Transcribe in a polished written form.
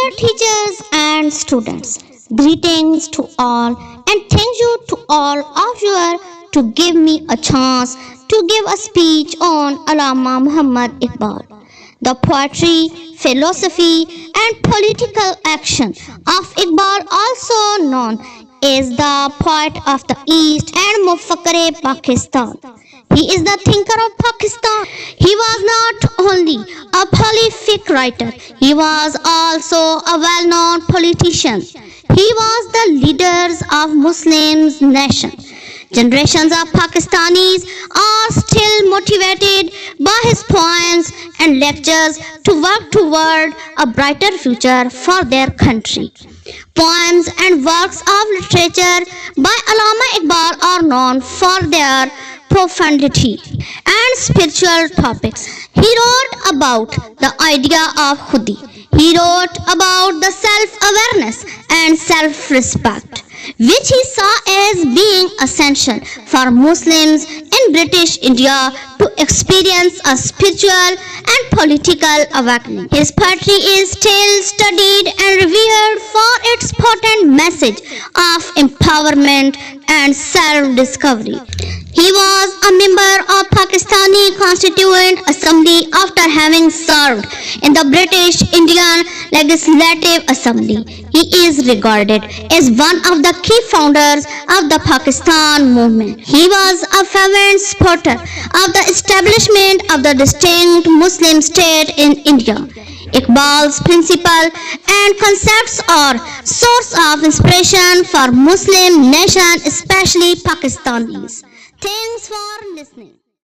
Dear teachers and students, greetings to all and thank you to all of you to give me a chance to give a speech on Allama Muhammad Iqbal. The poetry, philosophy and political action of Iqbal, also known as the poet of the East and Mufakkar Pakistan. He is the thinker of Pakistan. He was not only a prolific writer, he was also a well-known politician. He was the leader of Muslims nation. Generations of Pakistanis are still motivated by his poems and lectures to work toward a brighter future for their country. Poems and works of literature by Allama Iqbal are known for their profundity and spiritual topics. He wrote about the idea of Khudi. He wrote about the self-awareness and self-respect, which he saw as being essential for Muslims in British India to experience a spiritual and political awakening. His poetry is still studied and revered for its potent message of empowerment and self-discovery. He was a member of Pakistani Constituent Assembly after having served in the British Indian Legislative Assembly. He is regarded as one of the key founders of the Pakistan movement. He was a fervent supporter of the establishment of the distinct Muslim state in India. Iqbal's principles and concepts are source of inspiration for Muslim nation, especially Pakistanis. Thanks for listening.